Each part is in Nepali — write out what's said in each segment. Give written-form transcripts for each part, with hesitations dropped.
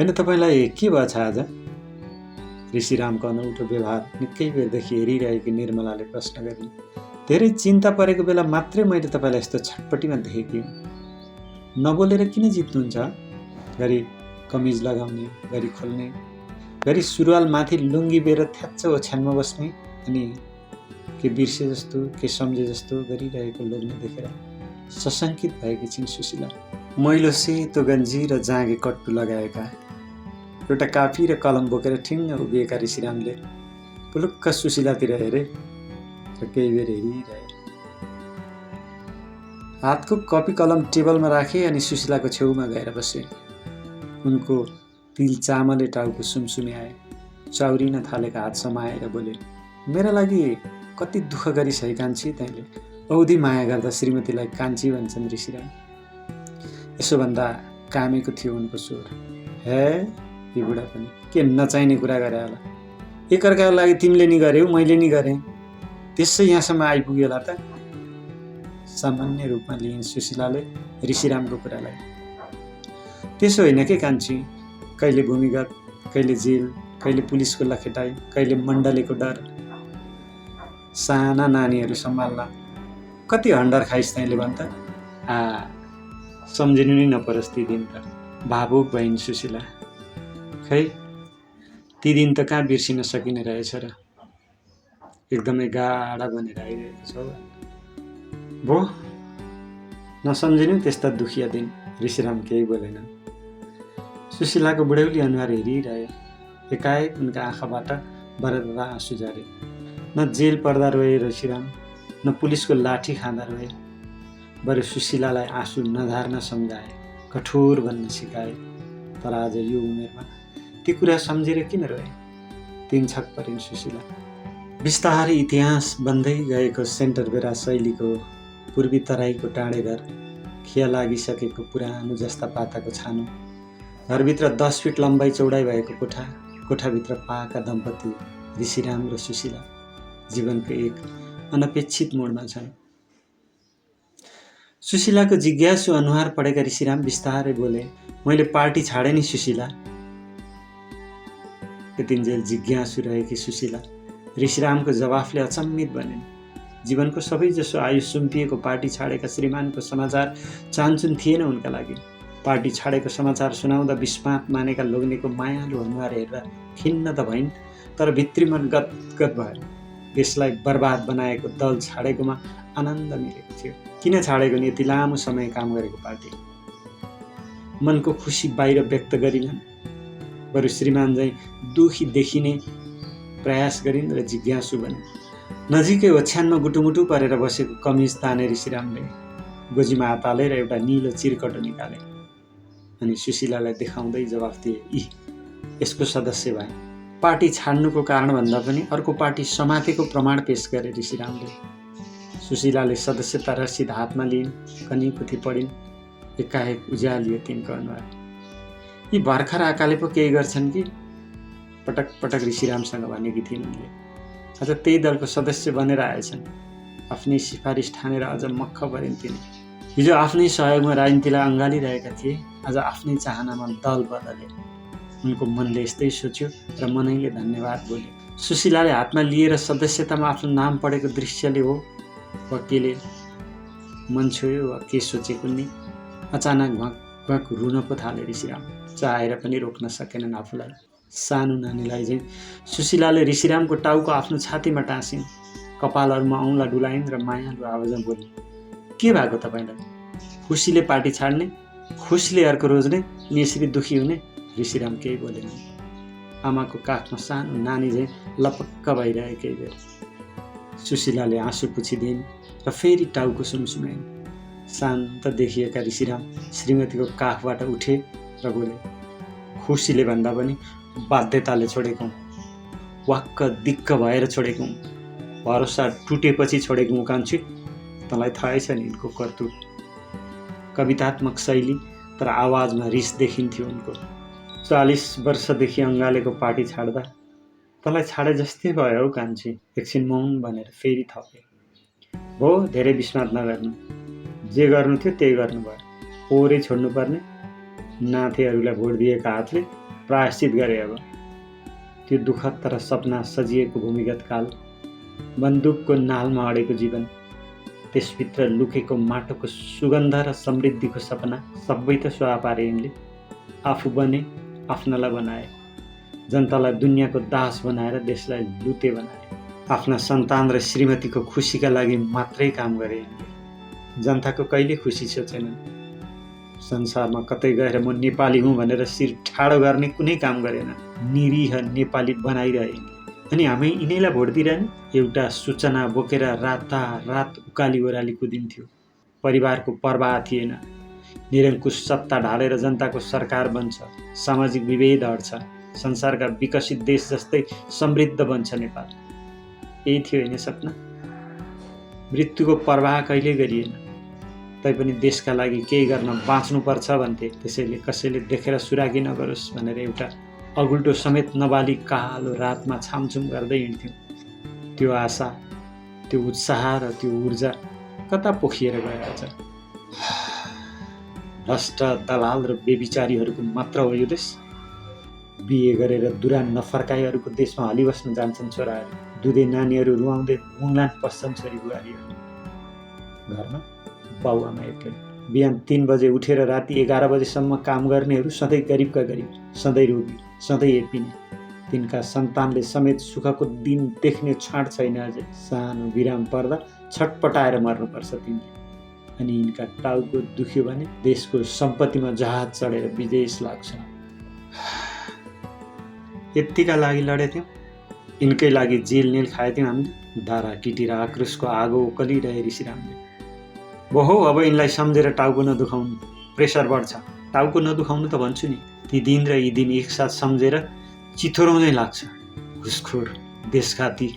होइन, तपाईँलाई के भएछ आज? ऋषिरामको अनौठो व्यवहार निकै बेरदेखि हेरिरहेकी निर्मलाले प्रश्न गरिन्। धेरै चिन्ता परेको बेला मात्रै मैले तपाईँलाई यस्तो छटपटीमा देखेकी हुँ। नबोलेर किन जित्नुहुन्छ? घरि कमिज लगाउने, घरि खोल्ने, घरि सुरुवाल माथि लुङ्गी बेर थ्याच्च ओछ्यानमा बस्ने, अनि के बिर्से जस्तो के सम्झे जस्तो गरिरहेको लोग्ने देखेर सशङ्कित भएकी छिन् सुशीला। मैलो सेतो गन्जी र जाँगे कट्टु लगाएका, एउटा कापी र कलम बोकेर ठिङ्ग उभिएका ऋषिरामले पुलुक्क सुशीलातिर हेरे र केही बेर हेरिरहे। हातको कपी कलम टेबलमा राखे अनि सुशीलाको छेउमा गएर बसे। उनको तिल चामले टाउको सुमसुमे आए। चाउरिन थालेका हात समाएर बोले, मेरा लागि कति दुःख गरिसहे कान्छी, तैँले औधी माया गर्दा श्रीमतीलाई कान्छी भन्छन् ऋषिराम। यसो भन्दा कामेको थियो उनको स्वर। हे यी बुढा पनि के नचाहिने कुरा गरे होला। एकअर्काको लागि तिमीले नि गर्यौ, मैले नि गरेँ, त्यसै यहाँसम्म आइपुग्यो होला त। सामान्य रूपमा लिइन् सुशीलाले ऋषिरामको कुरालाई। त्यसो होइन के कान्छी, कहिले भूमिगत, कहिले जेल, कहिले पुलिसको लखेटाई, कहिले मण्डलीको डर। साना नानीहरू सम्हाल्न कति हन्डर खाइस् तैँले भन् त। सम्झिनु नि नपरोस् ती दिन त। भावुक भइन् सुशीला। खै ती दिन त कहाँ बिर्सिन सकिने रहेछ र। एकदमै गाढा बनेर आइरहेको छ। भो नसम्झिनु त्यस्ता दुखिया दिन। ऋषिराम केही बोलेन। सुशीलाको बुढौली अनुहार हेरिरहे। एकाएक उनका आँखाबाट बरदरा आँसु झरे। न जेल पर्दा रोए ऋषिराम, न पुलिसको लाठी खाँदा रोए। बरु सुशीलालाई आँसु नझार्न सम्झाए, कठोर बन्न सिकाए। तर आज यो उमेरमा ती कुरा सम्झेर किन रोए? तिनछक परिन् सुशीला। बिस्तारै इतिहास बन्दै गएको सेन्टर बेरा शैलीको पूर्वी तराईको टाढे घर, खिया लागिसकेको पुरानो जस्ता पाताको छानो, घरभित्र 10 फिट लम्बाइ चौडाइ भएको कोठा, कोठाभित्र पाएका दम्पति ऋषिराम र सुशीला जीवनको एक अनपेक्षित मोडमा छन्। सुशीलाको जिज्ञासु अनुहार पढेका ऋषिराम बिस्तारै बोले, मैले पार्टी छाडे नि सुशीला। यतिन्जेल जिज्ञासु रहेकी सुशीला ऋषिरामको जवाफले अचम्मित बनिन्। जीवनको सबैजसो आयु सुम्पिएको पार्टी छाडेका श्रीमानको समाचार चान्चुन थिएन उनका लागि। पार्टी छाडेको समाचार सुनाउँदा विस्मात मानेका लोग्नेको मायालु अनुहार हेरेर खिन्न त भइन्, तर भित्री मन गदगद भयो। देशलाई बर्बाद बनाएको दल छाडेकोमा आनन्द मिलेको थियो। किन छाडेको नि यति लामो समय काम गरेको पार्टी? मनको खुसी बाहिर व्यक्त गरिनन्, बरु श्रीमान झैँ दुखी देखिने प्रयास गरिन् र जिज्ञासु बनिन्। नजिकै ओछ्यानमा गुटुमुटु परेर बसेको कमिज ताने ऋषिरामले गोजीमा हात हालेर एउटा निलो चिरकटो निकाले अनि सुशीलालाई देखाउँदै जवाफ दिए, यी यसको सदस्य भए। पार्टी छाड्नुको कारणभन्दा पनि अर्को पार्टी समातेको प्रमाण पेश गरे ऋषिरामले। सुशीलाले सदस्यता रसिद हातमा लिइन्, कनीपुथी पढिन्। एकाएक उज्यालियो तिनको अनुहार। यी भर्खर आकाले पो केही गर्छन् कि? पटक पटक ऋषिरामसँग भनेकी थिइन् उनले। आज त्यही दलको सदस्य बनेर आएछन्। आफ्नै सिफारिस ठानेर अझ मक्ख परिन् तिनी। हिजो आफ्नै सहयोगमा राजनीतिलाई अँगालिरहेका थिए, आज आफ्नै चाहनामा दल बदले। उनको मनले यस्तै सोच्यो र मनैले धन्यवाद बोले। सुशीलाले हातमा लिएर सदस्यतामा आफ्नो नाम पढेको दृश्यले हो वा केले मन छोयो वा के सोचेको नि अचानक भक भक रुन पो थाले ऋषिराम। चाहेर पनि रोक्न सकेनन् आफूलाई। सानो नानीलाई चाहिँ सुशीलाले ऋषिरामको टाउको आफ्नो छातीमा टाँसिन्। कपालहरूमा औँला डुलाइन् र मायालु आवाजमा बोलिन्, के भएको तपाईँलाई? खुसीले पार्टी छाड्ने, खुसीले अर्को रोज्ने, अनि यसरी दुखी हुने? ऋषिराम केही बोलेनन्। आमाको काखमा सानो नानी झैँ लपक्क भइरहे केही बेर। सुशीलाले आँसु पुछिदिइन् र फेरि टाउको सुमसुमाइन्। शान्त देखिएका ऋषिराम श्रीमतीको काखबाट उठे र बोले, खुसीले भन्दा पनि बाध्यताले छोडेको हुँ, वाक्क दिक्क भएर छोडेको हुँ, भरोसा टुटेपछि छोडेको हुँ कान्छी। तँलाई थाहै छ नि यिनको करतुत। कवितात्मक शैली, तर आवाजमा रिस देखिन्थ्यो उनको। 40 वर्षदेखि अँगालेको पार्टी छाड्दा तँलाई छाडे जस्तै भयो हौ कान्छी। एकछिन मौन भनेर फेरि थपे, हो धेरै विस्मात नगर्नु, जे गर्नु थियो त्यही गर्नुभयो। पोहोरै छोड्नुपर्ने, नाथेहरूलाई भोट दिएका हातले प्रायश्चित गरे। अब त्यो दुःखद तर सपना सजिएको भूमिगत काल, बन्दुकको नालमा अडेको जीवन, त्यसभित्र लुकेको माटोको सुगन्ध र समृद्धिको सपना सबै त सुहा पारे यिनले। आफू बने, आफ्नालाई बनाए, जनतालाई दुनियाँको दास बनाएर देशलाई लुते बनाए। आफ्ना सन्तान र श्रीमतीको खुसीका लागि मात्रै काम गरे यिनले। जनताको कहिले खुसी सोचेनन्। संसारमा कतै गएर म नेपाली हुँ भनेर शिर ठाडो गर्ने कुनै काम गरेन। निरीह नेपाली बनाइरहे। अनि हामी यिनैलाई भोट दिइरहने। एउटा सूचना बोकेर रात उकाली ओह्राली कुदिन्थ्यो। परिवारको पर्वाह थिएन। निरङ्कुश सत्ता ढालेर जनताको सरकार बन्छ, सामाजिक विभेद हट्छ, संसारका विकसित देश जस्तै समृद्ध बन्छ नेपाल। यही थियो होइन सपना। मृत्युको पर्वाह कहिल्यै गरिएन। तैपनि देशका लागि केही गर्न बाँच्नुपर्छ भन्थे। त्यसैले कसैले देखेर सुरागी नगरोस् भनेर एउटा अगुल्टो समेत नबाली कालो रातमा छामछुम गर्दै हिँड्थ्यौँ। त्यो आशा, त्यो उत्साह र त्यो ऊर्जा कता पोखिएर गयो आज। भ्रष्ट दलाल र बेविचारीहरूको मात्र हो यो देश। बिहे गरेर दुरान नफर्काइहरूको देशमा हलिबस्न जान्छन् छोराहरू। दुधे नानीहरू रुवाउँदै मुङलान पस्छन् छोरी बुहारीहरू। घरमा बाउआमा एक्लै। बिहान 3 बजे उठेर राति 11 बजेसम्म काम गर्नेहरू सधैँ गरिबका गरिब, सधैँ रोगी, सधैँ एपिने। तिनका सन्तानले समेत सुखको दिन देख्ने छाँट छैन अझै। सानो विराम पर्दा छटपटाएर मर्नुपर्छ तिनले। अनि यिनका टाउको दुख्यो भने देशको सम्पत्तिमा जहाज चढेर विदेश लाग्छ। यत्तिका लागि लडेथ्यौँ। यिनकै लागि जेल नेल खाएथ्यौँ हामीले। दारा किटी र आक्रोशको आगो उकलिरहे ऋषिरामले। बहो अब यिनलाई सम्झेर टाउको नदुखाउनु, प्रेसर बढ्छ। टाउको नदुखाउनु त भन्छु नि। ती दिन र यी दिन एकसाथ सम्झेर चिथोराउँदै लाग्छ। घुसखोर, देशघाती,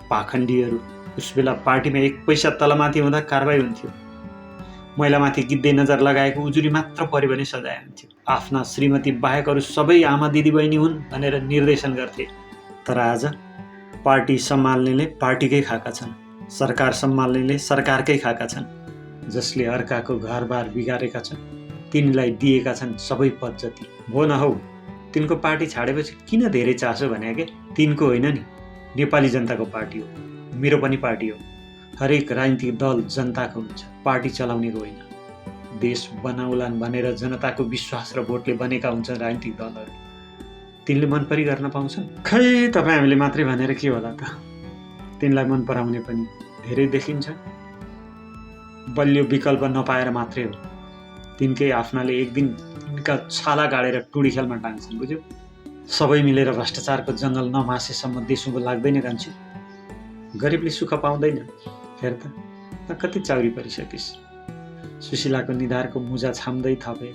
पाखण्डीहरू। उस बेला पार्टीमा 1 पैसा तलमाथि हुँदा कारबाही हुन्थ्यो। महिलामाथि गिद्धे नजर लगाएको उजुरी मात्र पऱ्यो भने सजाय हुन्थ्यो। आफ्ना श्रीमती बाहेक अरू सबै आमा दिदीबहिनी हुन् भनेर निर्देशन गर्थे। तर आज पार्टी सम्हाल्नेले पार्टीकै खाएका छन्, सरकार सम्हाल्नेले सरकारकै खाएका छन्। जसले अर्काको घरबार बिगारेका छन् तिनीलाई दिएका छन् सबै पद जति। हो न हौ, तिनको पार्टी छाडेपछि किन धेरै चासो भने के तिनको होइन नि, नेपाली जनताको पार्टी हो। मेरो पनि पार्टी हो। हरेक राजनीतिक दल जनताको हुन्छ, पार्टी चलाउनेको होइन। देश बनाउलान् भनेर जनताको विश्वास र भोटले बनेका हुन्छन् राजनीतिक दलहरू। तिनले मन परी गर्न पाउँछन्? खै तपाईँ हामीले मात्रै भनेर के होला त। तिनलाई मन पराउने पनि धेरै देखिन्छ। बलियो विकल्प नपाएर मात्रै हो। तिनकै आफ्नाले एक दिन तिनका छाला गाडेर टुडी खेलमा टाङ्छन्, बुझ्यौ? सबै मिलेर भ्रष्टाचारको जङ्गल नमासेसम्म देश उँभो लाग्दैन कान्छी। गरिबले सुख पाउँदैन। हेर त कति चाउरी परिसकिस्। सुशीलाको निधारको मुजा छाम्दै थपे।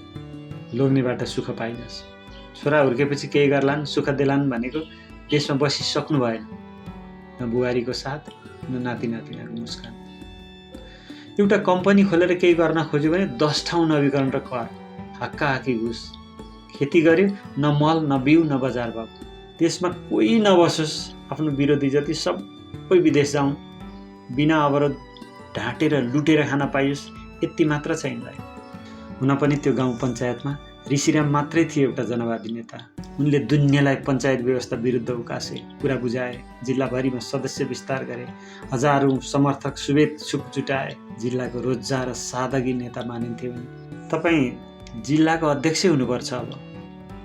लोग्नेबाट सुख पाइनस्। छोरा हुर्केपछि केही गर्लान्, सुख देलान् भनेको देशमा बसिसक्नु भएन। न बुहारीको साथ, न नाति नातिनाको मुस्कान। एउटा कम्पनी खोलेर केही गर्न खोज्यो भने 10 ठाउँ नवीकरण र कर, हक्का हाकी घुस। खेती गर्यो, न मल, न बिउ, न बजार भाव। देशमा कोही नबसोस्, आफ्नो विरोधी जति सबै विदेश जाउन्, बिना अवरोध ढाँटेर लुटेर खान पाइयोस्, यति मात्र छ यिनलाई। हुन पनि त्यो गाउँ पञ्चायतमा ऋषिराम मात्रै थिए एउटा जनवादी नेता। उनले दुनियाँलाई पञ्चायत व्यवस्था विरुद्ध उकासे, कुरा बुझाए, जिल्लाभरिमा सदस्य विस्तार गरे, हजारौं समर्थक शुभेच्छुक जुटाए। जिल्लाको रोजा र सादगी नेता मानिन्थे उनी। तपाईँ जिल्लाको अध्यक्ष हुनुपर्छ, अब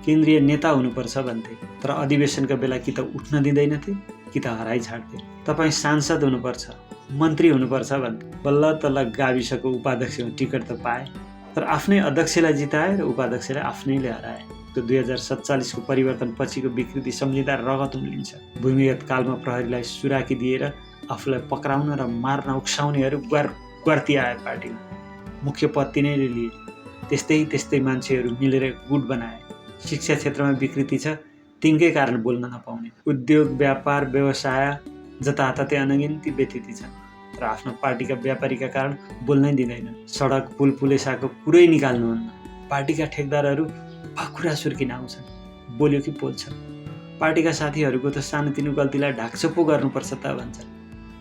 केन्द्रीय नेता हुनुपर्छ भन्थे। तर अधिवेशनका बेला कि त उठ्न दिँदैनथे कि त हराइ छाड्थे। तपाईँ सांसद हुनुपर्छ, मन्त्री हुनुपर्छ भन्थे। बल्ल तल्ल गाविसको उपाध्यक्ष टिकट त पाए, तर आफ्नै अध्यक्षलाई जिताए र उपाध्यक्षलाई आफ्नैले हराए। त्यो 2047 को परिवर्तन पछिको विकृति सम्झिँदा रगत उम्लिन्छ। भूमिगत कालमा प्रहरीलाई सुराकी दिएर आफूलाई पक्राउन र मार्न उक्साउनेहरू ग्वार्ती आए पार्टीमा। मुख्य पद तिनैले लिए। त्यस्तै मान्छेहरू मिलेर गुट बनाए। शिक्षा क्षेत्रमा विकृति छ, तिनकै कारण बोल्न नपाउने। उद्योग, व्यापार, व्यवसाय जताततै अनगिन्ती व्यतिथि छन्, तर आफ्नो पार्टीका व्यापारीका कारण बोल्नै दिँदैन। सडक, पुल, पुलेसाको कुरै निकाल्नुहुन्न। पार्टीका ठेकदारहरू पाखुरा सुर्किन आउँछन्, बोल्यो कि पोल्छन्। पार्टीका साथीहरूको त सानोतिनो गल्तीलाई ढाकछोप पो गर्नुपर्छ त भन्छन्।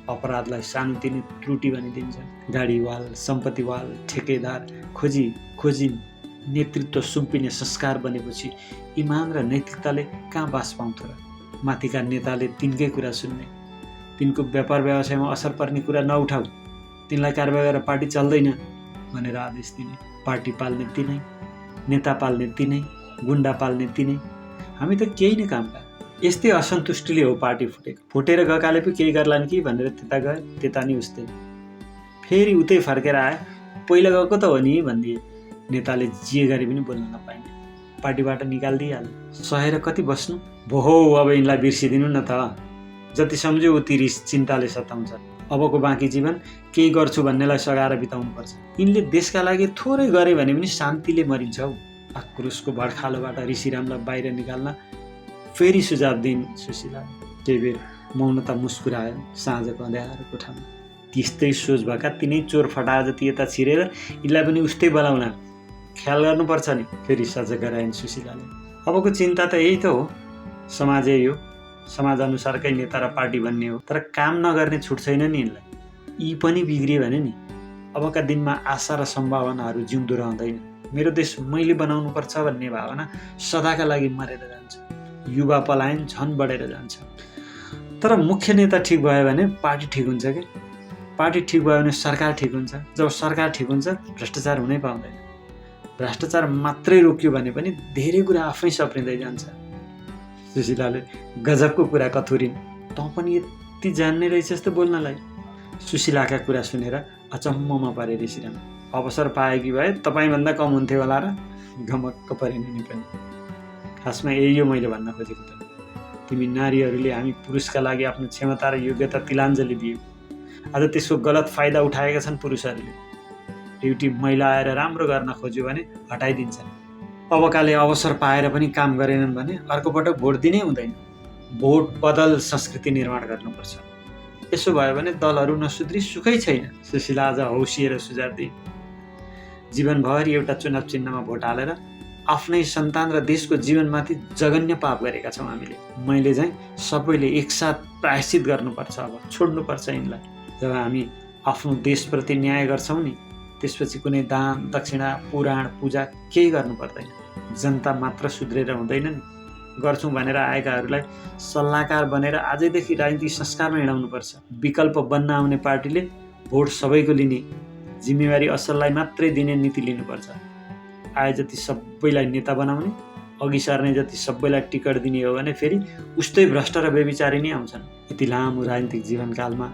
अपराधलाई सानोतिनो त्रुटि भनिदिन्छन्। गाडीवाल, सम्पत्तिवाल, ठेकेदार खोजिन् नेतृत्व सुम्पिने संस्कार बनेपछि इमान र नैतिकताले कहाँ बास पाउँथ्यो र? माथिका नेताले तिनकै कुरा सुन्ने, तिनको व्यापार व्यवसायमा असर पर्ने कुरा नउठाऊ, तिनलाई कारबाही गरेर पार्टी चल्दैन भनेर आदेश दिने। पार्टी पाल्ने तिनै, नेता पाल्ने तिनै, गुन्डा पाल्ने तिनै। हामी त केही नै कामका। यस्तै असन्तुष्टिले हो पार्टी फुटेको। फुटेर गएकाले पो केही गर्लान् कि भनेर त्यता गए, त्यता नि उस्तै। फेरि उतै फर्केर आए, पहिला गएको त हो नि भनिदिए। नेताले जे गरे पनि बोल्न नपाइने, पार्टीबाट निकालिदिइहाल्ने। सहेर कति बस्नु? भोहो अब यिनलाई बिर्सिदिनु न त। जति सम्झ्यो उति रिस चिन्ताले सताउँछ। अबको बाँकी जीवन केही गर्छु भन्नेलाई सघाएर बिताउनुपर्छ। यिनले देशका लागि थोरै गरे भने पनि शान्तिले मरिन्छ हौ। आक्रोशको भड्खालोबाट ऋषिरामलाई बाहिर निकाल्न फेरि सुझाव दिइन् सुशीला। केही बेर मौनता मुस्कुरायो साँझको अँध्यारो कोठामा। त्यस्तै सोच भएका तिनै चोर फटाहा जति यता छिरेर यिनलाई पनि उस्तै बोलाउन ख्याल गर्नुपर्छ नि, फेरि सजग गराइन् सुशीलाले। अबको चिन्ता त यही त हो। समाज यही हो, समाज अनुसारकै नेता र पार्टी भन्ने हो। तर काम नगर्ने छुट छैन नि यिनलाई। यी पनि बिग्रियो भने नि अबका दिनमा आशा र सम्भावनाहरू जिउँदो रहँदैन। मेरो देश मैले बनाउनुपर्छ भन्ने भावना सदाका लागि मरेर जान्छ। युवा पलायन झन् बढेर जान्छ। तर मुख्य नेता ठिक भयो भने पार्टी ठिक हुन्छ कि? पार्टी ठिक भयो भने सरकार ठिक हुन्छ। जब सरकार ठिक हुन्छ भ्रष्टाचार हुनै पाउँदैन। भ्रष्टाचार मात्रै रोक्यो भने पनि धेरै कुरा आफै सप्रिँदै जान्छ। सुशीलाले गजबको कुरा कथुरिन्। तँ पनि यति जान्ने रहेछस् त बोल्नलाई। सुशीलाका कुरा सुनेर अचम्ममा परे ऋषिराम। अवसर पाएकी भए तपाईँभन्दा कम हुन्थ्यो होला र? गमक्क परिन् नि पनि। खासमा यही हो मैले भन्न खोजेको त। तिमी नारीहरूले हामी पुरुषका लागि आफ्नो क्षमता र योग्यता तिलाञ्जली दियो। आज त्यसको गलत फाइदा उठाएका छन् पुरुषहरूले। एउटी महिला आएर राम्रो गर्न खोज्यो भने हटाइदिन्छन्। अबकाले अवसर पाएर पनि काम गरेनन् भने अर्कोपटक भोट दिनै हुँदैन। भोट बदल संस्कृति निर्माण गर्नुपर्छ। यसो भयो भने दलहरू नसुध्री सुखै छैन। सुशीला आज हौसिएर सुझाव दिए। जीवनभरि एउटा चुनाव चिन्हमा भोट हालेर आफ्नै सन्तान र देशको जीवनमाथि जघन्य पाप गरेका छौँ हामीले। मैले चाहिँ सबैले एकसाथ प्रायश्चित गर्नुपर्छ। अब छोड्नुपर्छ यिनलाई। जब हामी आफ्नो देशप्रति न्याय गर्छौँ नि, त्यसपछि कुनै दान दक्षिणा पुराण पूजा केही गर्नु पर्दैन। जनता मात्र सुध्रेर हुँदैन नि। गर्छौँ भनेर आएकाहरूलाई सल्लाहकार बनेर आजैदेखि राजनीतिक संस्कारमा हिँडाउनुपर्छ। विकल्प बन्न आउने पार्टीले भोट सबैको लिने, जिम्मेवारी असललाई मात्रै दिने नीति लिनुपर्छ। आए जति सबैलाई नेता बनाउने, अघि सर्ने जति सबैलाई टिकट दिने हो भने फेरि उस्तै भ्रष्ट र व्यभिचारी नै आउँछन्। यति लामो राजनीतिक जीवनकालमा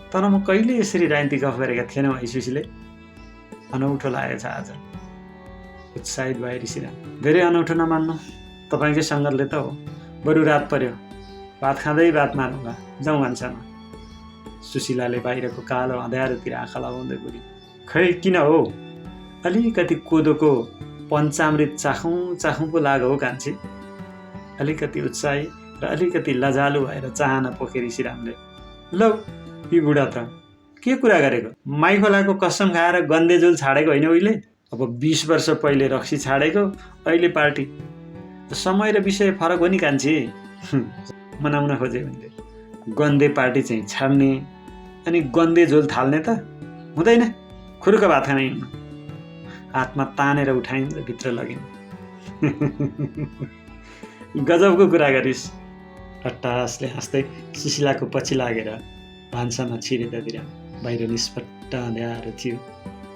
तर म कहिले यसरी राजनीतिक गफ गरेका थिएनौँ है सुशीले। अनौठो लागेछ आज। उत्साहित भए ऋषिराम। धेरै अनौठो नमान्नु, तपाईँकै सङ्गतले त हो। बरु रात पर्यो, भात खाँदै बात मार्नुला, जाउँ भान्सामा। सुशीलाले बाहिरको कालो अँध्यारोतिर आँखा लगाउँदै बोली। खै किन हो? अलिकति कोदोको पञ्चामृत चाखौँ पो लाग्यो हो कान्छी। अलिकति उत्साही र अलिकति लजालु भएर चाहना पोखे ऋषिरामले। लौ यी बुढा त के कुरा गरेको? माइखोलाको कसम खाएर गन्देजोल छाडेको होइन उहिले? अब 20 वर्ष पहिले रक्सी छाडेको, अहिले पार्टी। समय र विषय फरक हो नि कान्छी। मनाउन खोजे उनले। गन्दे पार्टी चाहिँ छाड्ने अनि गन्दे झोल थाल्ने त हुँदैन। खुरुक भात खान हिँड्नु। हातमा तानेर उठाइन् र भित्र लगिन्। गजबको कुरा गरिस्। अट्टासले हाँस्दै सुशीलाको पछि लागेर भान्सामा छिरे दबिराम। बाहिर निष्पट्ट अँध्यारो थियो।